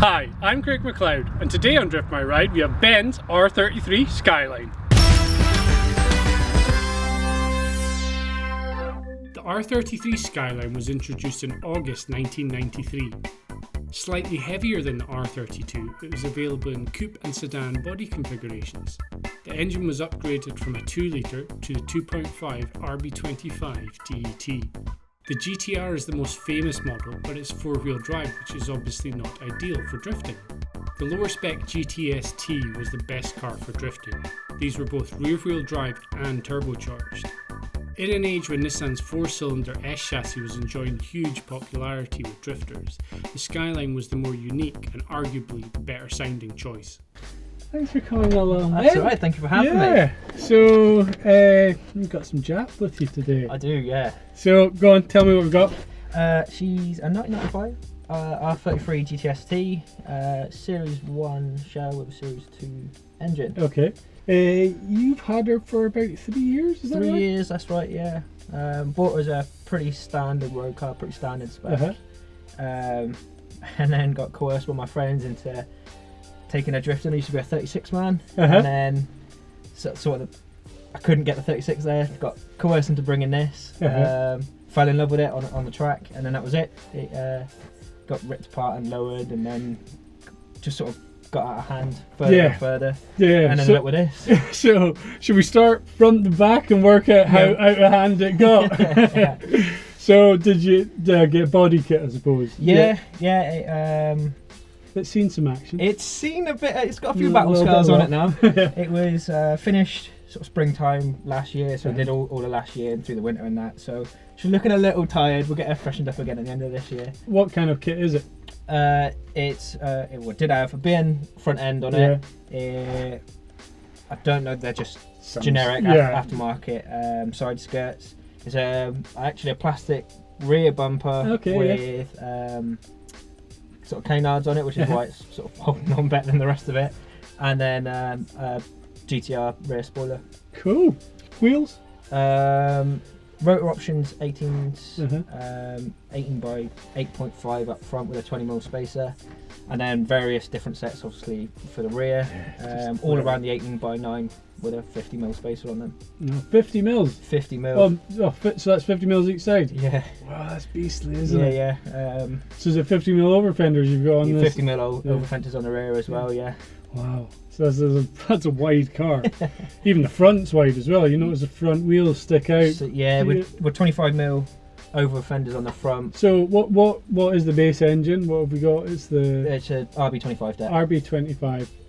Hi, I'm Craig McLeod, and today on Drift My Ride we have Ben's R33 Skyline. The R33 Skyline was introduced in August 1993. Slightly heavier than the R32, it was available in coupe and sedan body configurations. The engine was upgraded from a 2 litre to the 2.5 RB25DET. The GTR is the most famous model, but it's 4-wheel drive, which is obviously not ideal for drifting. The lower spec GTS-T was the best car for drifting. These were both rear-wheel drive and turbocharged. In an age when Nissan's 4-cylinder S chassis was enjoying huge popularity with drifters, the Skyline was the more unique and arguably the better sounding choice. Thanks for coming along. That's alright, thank you for having me. So we've got some Jap with you today. I do, yeah. So go on, tell me what we've got. She's a 1995 R33 GTS-T, Series 1 shell with a Series 2 engine. Okay. You've had her for about 3 years, is that right? 3 years, that's right, yeah. Bought her as a pretty standard road car, pretty standard spec. And then got coerced by my friends into taking a drifting. I used to be a 36 man, and then I couldn't get the 36 there. Got coerced into bringing this. Fell in love with it on the track, and then that was it. It got ripped apart and lowered, and then just sort of got out of hand further and further. Yeah, and ended up with this. So should we start front to back and work out how out of hand it got? So did you get body kit, I suppose? Yeah. It's seen some action. It's seen a bit. It's got a few battle scars on it now. It was finished sort of springtime last year, so I did all of last year and through the winter and that. So she's looking a little tired. We'll get her freshened up again at the end of this year. What kind of kit is it? It did have a BN front end on it. I don't know. They're just generic aftermarket side skirts. It's actually a plastic rear bumper with sort of canards on it, which is why it's sort of holding on better than the rest of it. And then GTR rear spoiler. Cool. Wheels? Rotor options 18s, 18 by 8.5 up front with a 20mm spacer, and then various different sets obviously for the rear, all around the 18 by 9 with a 50mm spacer on them. 50 mils? 50 mil. So that's 50 mils each side? Yeah. Wow, that's beastly, isn't it? Yeah. So is it 50 mil over fenders you've got on this? 50 mil over fenders on the rear as well, yeah. Wow, so that's a wide car. Even the front's wide as well. You notice the front wheels stick out. So, yeah, we're 25mm over fenders on the front. So what is the base engine? What have we got? It's a RB25DET.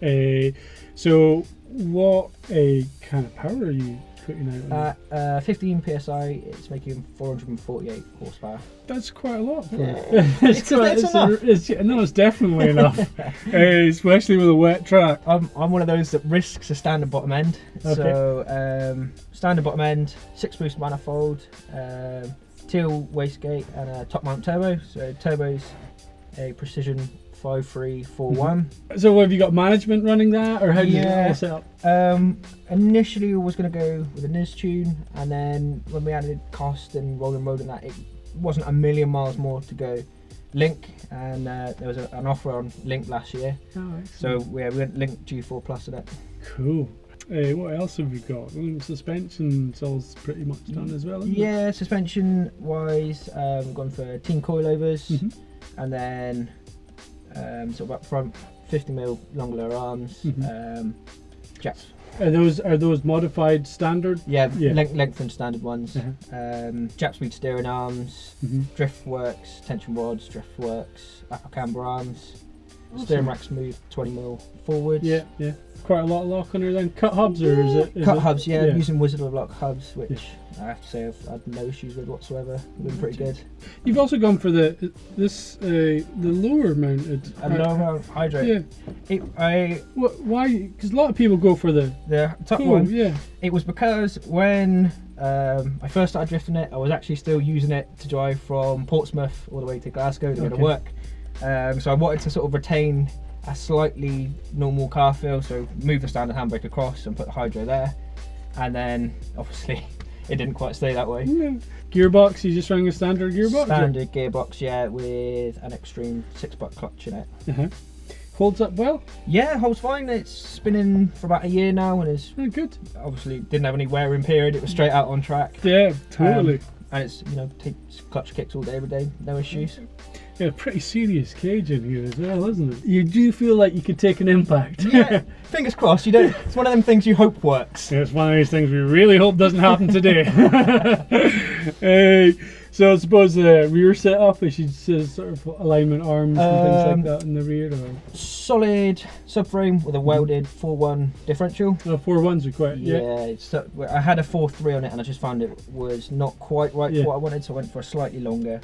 RB25. So what kind of power are you putting out on it? 15 psi. It's making 448 horsepower. That's quite a lot. It's enough. It's definitely enough, especially with a wet track. I'm one of those that risks a standard bottom end. Okay. So standard bottom end, 6-boost manifold, teal wastegate, and a top mount turbo. So turbo's a Precision 5341. So have you got management running that, or how do you set up? Initially I was going to go with a Nis tune, and then when we added cost and rolling road and that, it wasn't a million miles more to go Link, and there was an offer on Link last year. So we went Link G4 Plus in it. Cool. What else have we got? Suspension's all pretty much done as well, isn't it? Suspension wise, we've gone for teen coilovers, and then sort of up front 50mm longer arms, Japs. Are those modified standard? Yeah. Lengthened standard ones. Jap speed steering arms, Driftworks, tension rods, Driftworks, upper camber arms, steering rack smooth 20mm forward. Yeah. Quite a lot of lock on her then. Cut hubs, or is it? Hubs, yeah. I'm using Wizard of Lock hubs, which I have to say I've had no issues with whatsoever. They've been pretty good. You've also gone for the lower mounted. A lower mount hydro. Yeah. Why? Because a lot of people go for the top one. Yeah. It was because when I first started drifting it, I was actually still using it to drive from Portsmouth all the way to Glasgow to go to work. So I wanted to sort of retain a slightly normal car feel, so move the standard handbrake across and put the hydro there, and then obviously it didn't quite stay that way. Gearbox, you just running a standard gearbox? Standard gearbox, yeah, with an extreme 6-butt clutch in it. Holds up well? Yeah, holds fine. It's been in for about a year now, and it's good. Obviously didn't have any wearing period. It was straight out on track. Yeah, totally. And it's, you know, takes clutch kicks all day, every day, no issues. Yeah, pretty serious cage in here as well, isn't it? You do feel like you could take an impact. Yeah, fingers crossed. You don't. It's one of them things you hope works. Yeah, it's one of these things we really hope doesn't happen today. So I suppose the rear setup, is sort of alignment arms and things like that in the rear? Or? Solid subframe with a welded 4.1 differential. Oh, 4.1s are quite, yeah. So I had a 4.3 on it, and I just found it was not quite right for what I wanted, so I went for a slightly longer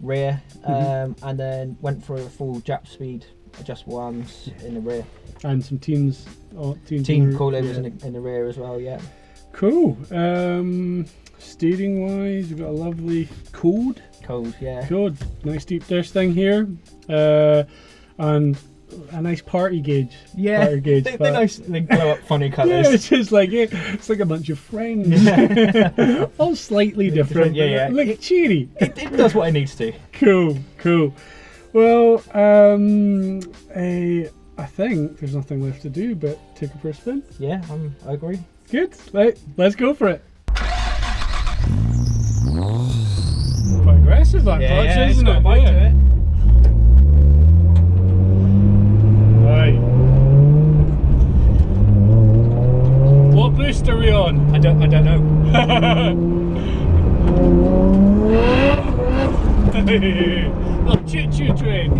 rear, and then went for a full Jap speed adjustable arms in the rear. And some team coilovers in the rear as well, yeah. Cool. Steering wise, we've got a lovely code. Yeah. Code. Nice deep dish thing here. And a nice party gauge. Yeah. Party gauge, they're nice. They glow up funny colours. Yeah, it's just like it's like a bunch of friends. All slightly different. Yeah. Like cheery. It does what it needs to. Cool. Well, I think there's nothing left to do but take it for a spin. Yeah, I agree. Good. Right, let's go for it. Quite aggressive that clutch, isn't it? Bite to it. Right. What boost are we on? I don't know. Little choo-choo train.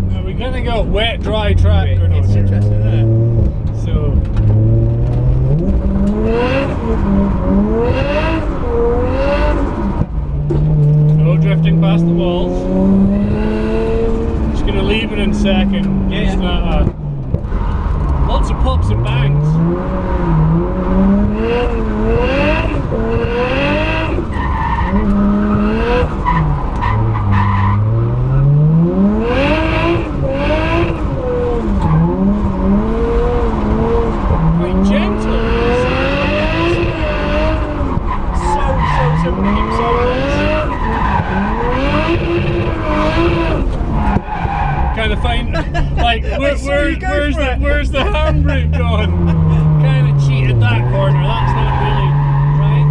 Now we're gonna go wet, dry track or not? It's interesting, isn't it? So. No drifting past the walls. Just gonna leave it in second. Yeah. Lots of pops and bangs. Quite gentle. So kind of find like where's the handbrake gone? Kind of cheated that corner. That's not really right.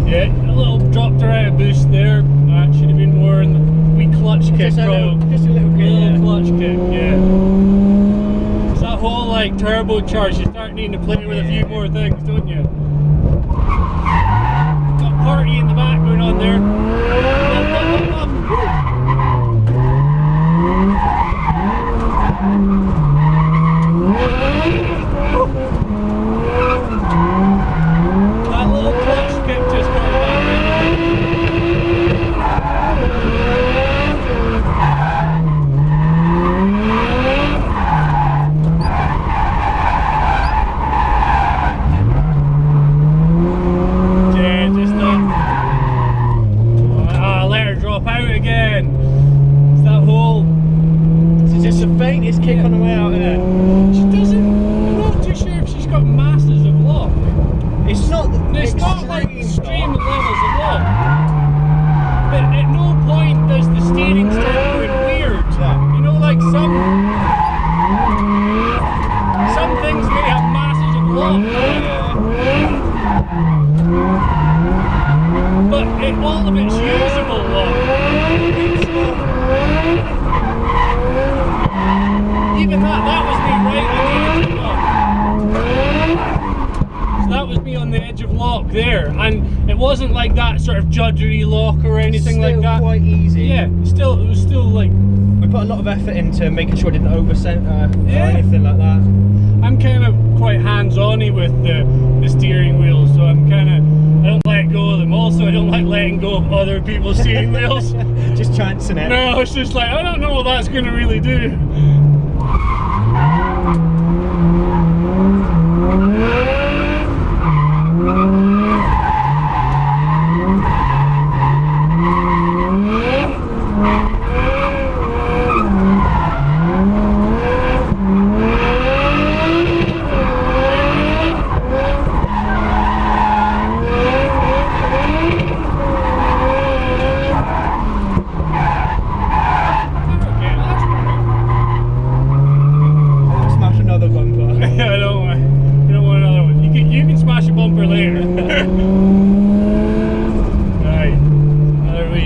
Yeah, a little dropped her out of boost there. That should have been more in the wee clutch kick. Just a little clutch kick. Yeah. It's that whole like turbocharge. You start needing to play with a few more things, don't you? Got party in the back going on there. Up. That little clutch kick just got back let her drop out again. It's that whole. It's just the faintest kick on the way out, isn't it? She doesn't. I'm not too sure if she's got masses of lock. It's not like extreme levels of lock. But at no point does the steering start going weird. Yeah. You know, like some things may have masses of lock. But all of it's usable lock. Even that was me right on the edge of lock. So that was me on the edge of lock there, and it wasn't like that sort of judgery lock or anything like that. Quite easy. Yeah, it was still like. We put a lot of effort into making sure it didn't over center or anything like that. I'm kind of quite hands-on-y with the steering wheel, so I don't let go of them. Also, I don't like letting go of other people's steering wheels. Just chancing it. No, it's just like, I don't know what that's going to really do. Right, there we.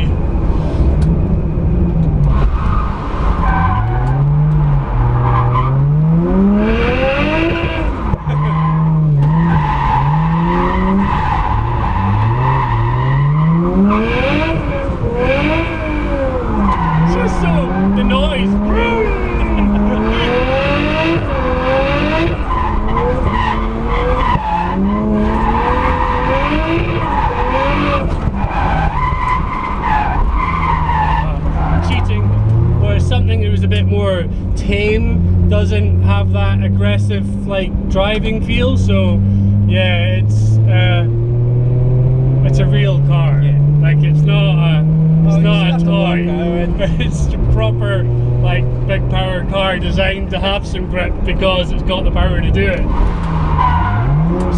It's just so the noise. Cheating was something that was a bit more tame, doesn't have that aggressive like driving feel, so yeah, it's a real car. Yeah. Like it's not a toy. To It's a proper like big power car designed to have some grip because it's got the power to do it.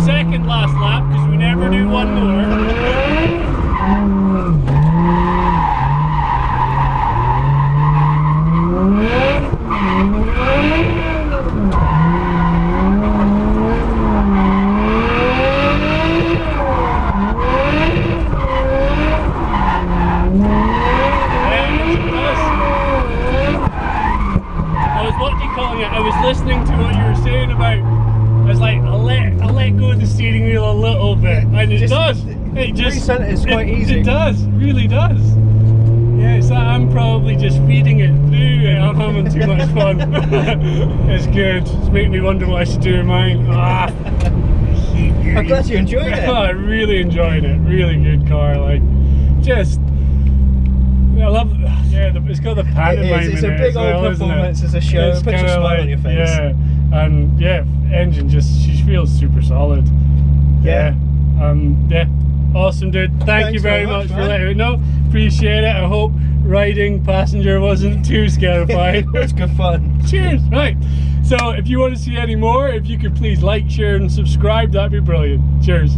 Second last lap because we never do one more. I was listening to what you were saying about. I was like, I'll let go of the steering wheel a little bit, and it does. It just recent is quite easy. It does, really does. Yeah, it's that I'm probably just feeding it through. I'm having too much fun. It's good. It's making me wonder what I should do with mine. I'm glad you enjoyed it. I really enjoyed it. Really good car. Like, just. I love, yeah, it's got the pantomime It's in a it big as old well, isn't performance it? as a show. It's It puts a kinda smile on your face. Yeah, and yeah, engine she feels super solid. Yeah. Yeah, awesome, dude. Thank you very much for letting me know. Appreciate it. I hope riding passenger wasn't too scarified. It's good fun. Cheers. Right. So if you want to see any more, if you could please like, share, and subscribe, that'd be brilliant. Cheers.